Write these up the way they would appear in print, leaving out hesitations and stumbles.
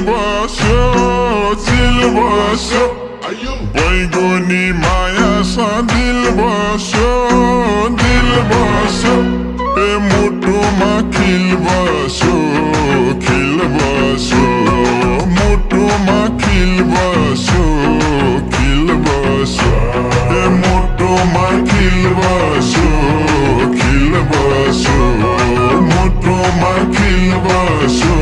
बस्यो चिल बस्यो बैगुनी माया दिल बस्यो ए मुटुमा खिल बस्यो मुटुमा खिल बस्यो ए मुटुमा खिल बस्यो मुटुमा खिल बस्यो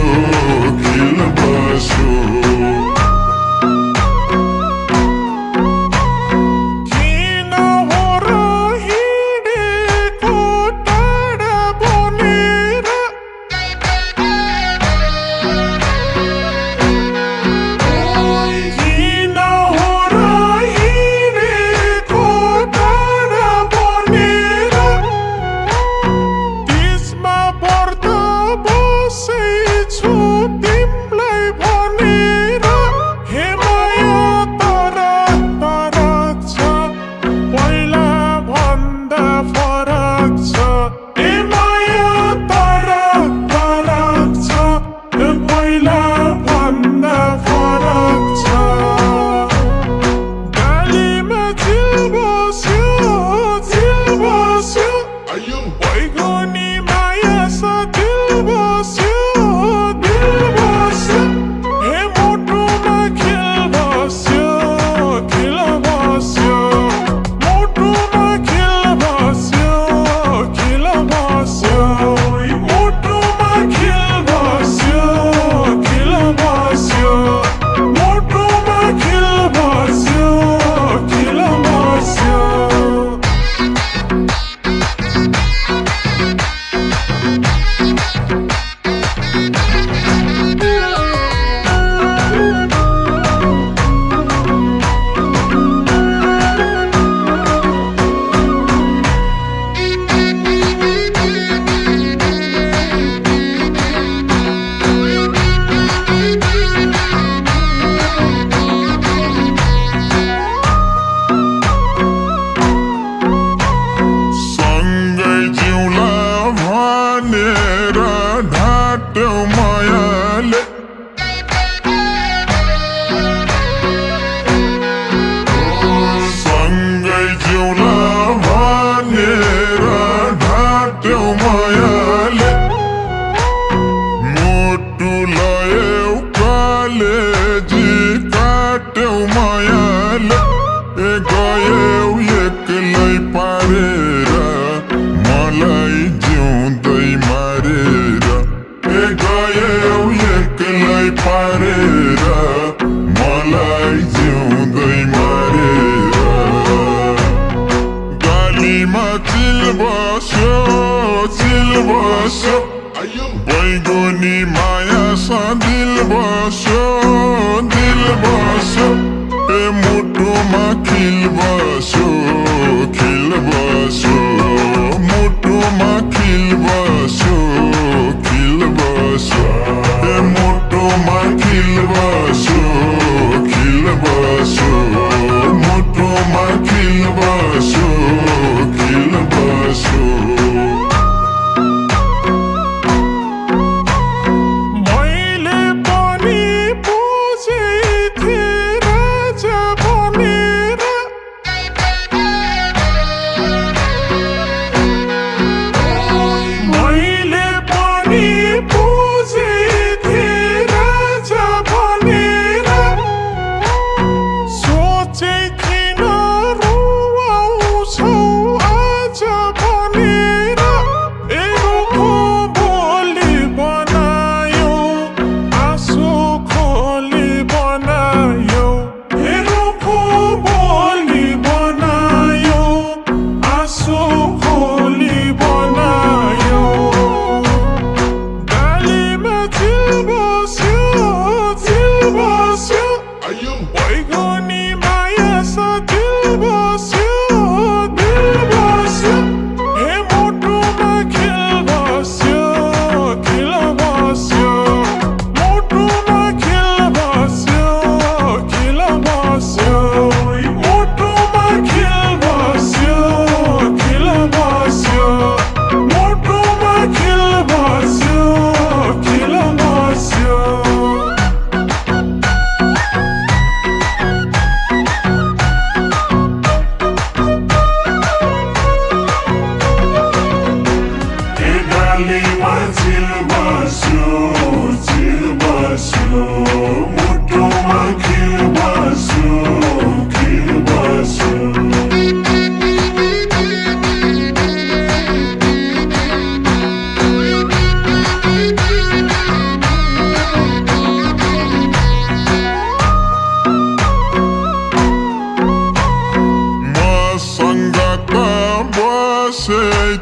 बैगुनी माया दिल बस्यो ए मुटुमा खिल बस्यो मुटुमा खिल बस्यो ए मुटुमा खिल बस्यो मुटुमा खिल बस्यो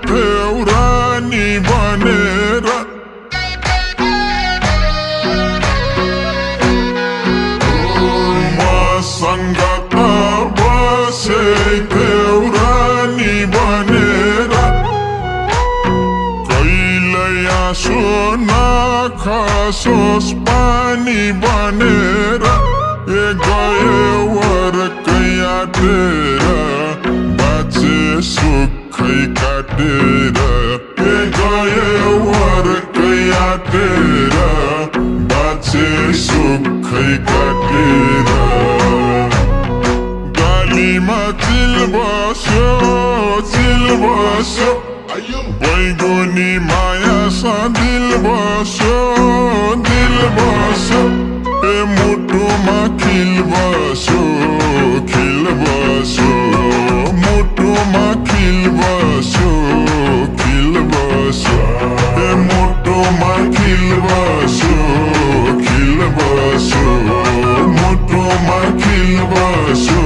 थियौ रानी बनेर मसँग त बसेथ्यौ रानी बनेर कहिल्यै आँसु नखसोस् पानी बनेर गयो अर्कै आँटेर बाँचे सुखै काटेर गयो अर्कै आँटेर बाँचे सुखै काटेर गालीमा चिल बस्यो बैगुनी माया सा दिल बस्यो मुटुमा खिल बस्यो मुटुमा खिल बस्यो मुटुमा खिल बस्यो मुटुमा खिल बस्यो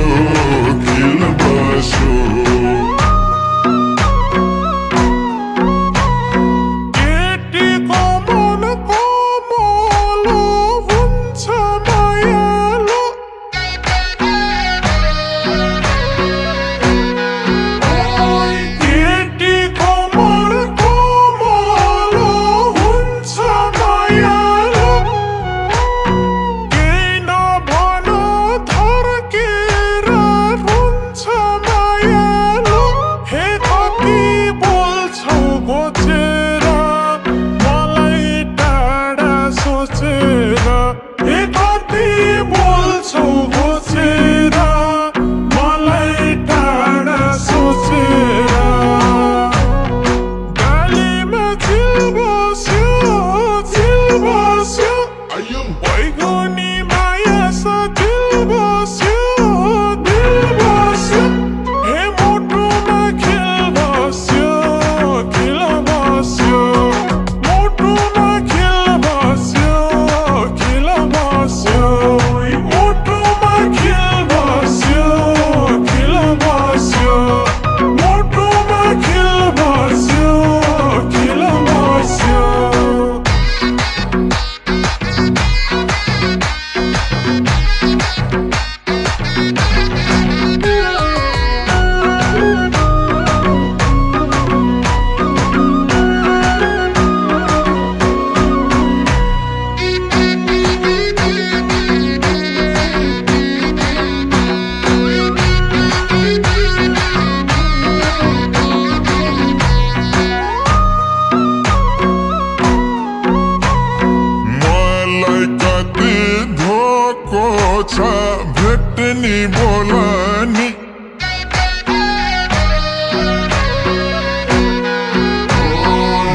भेट्ने बोलानी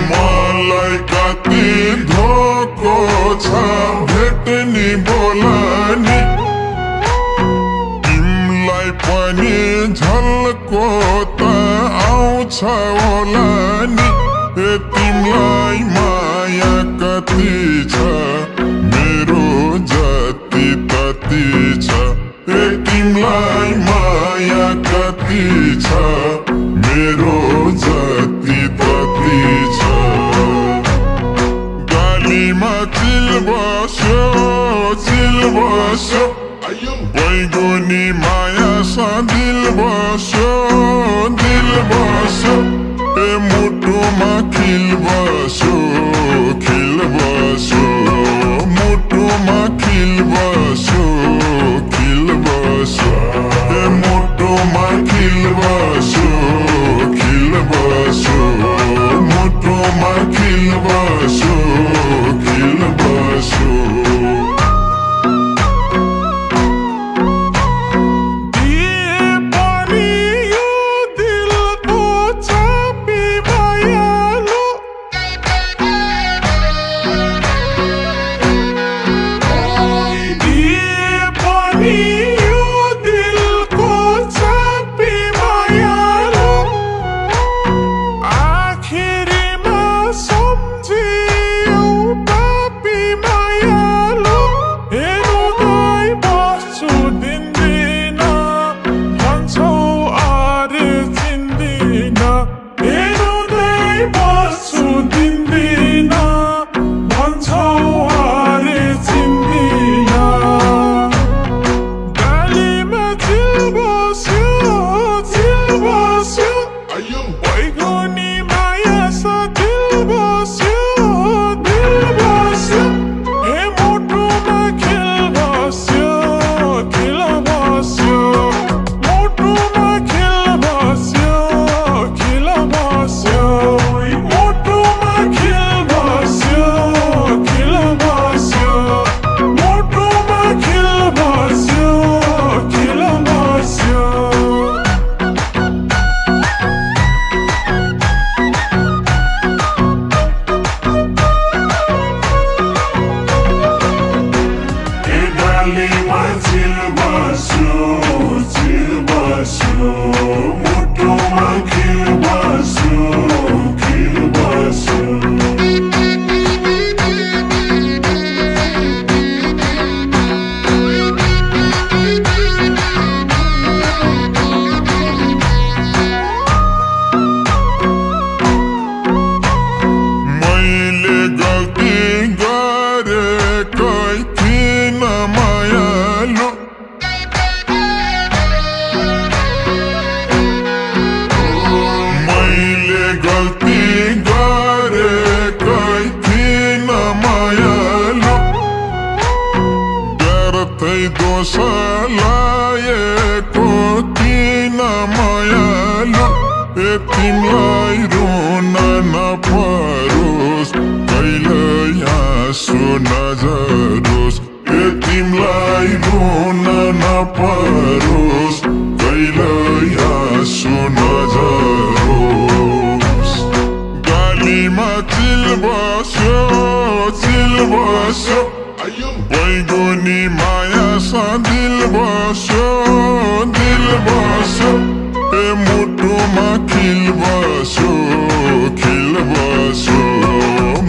मलाई कति धोको छ भेट्ने बोलानी तिमलाई पनि झल्को त आउँछ होला नि तिमलाई माया कति छ मेरो जति तति छ तिमलाई माया कति छ मेरो जति तति छ गालीमा चिल बस्यो बैगुनी माया सा दिल बस्यो मुटुमा खिल बस्यो मुटुमा खिल बस्यो मुटुमा खिल बस्यो मुटुमा खिल बस्यो आखिरीमा सम्झी चिल बस्यो मुटुमा खिल बस्यो मैले गल्ती गरेकै थिइन मायालु मैले गल्ती गरेकै थिइन मायालु व्यर्थै दोष लाएको थिइन मायालु तिमीलाई रुन नपरोस् कहिल्यै आँसु नझरोस् तिमीलाई रुन नपरोस् कहिल्यै आँसु नझरोस् गालीमा चिल बस्यो बैगुनी माया दिल बस्यो मुटुमा खिल बस्यो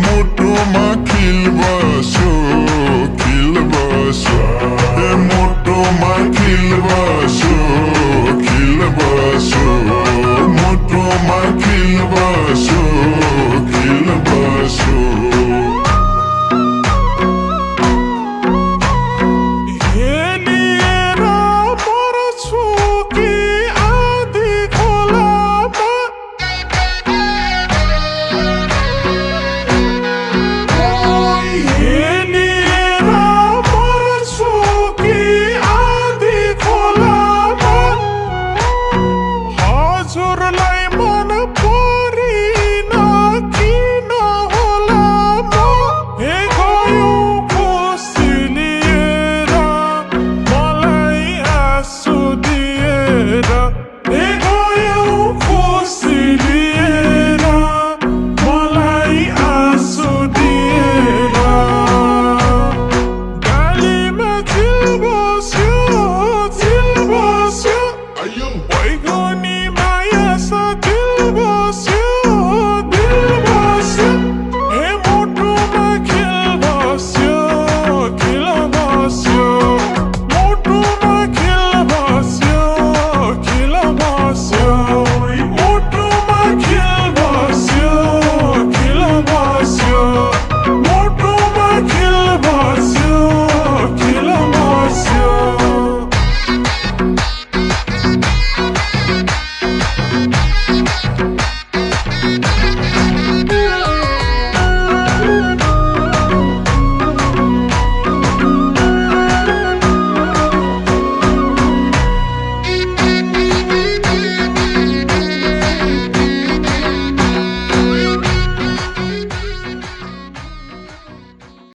मुटुमा खिल बस्यो मुटुमा खिल बस्यो मुटुमा खिल बस्यो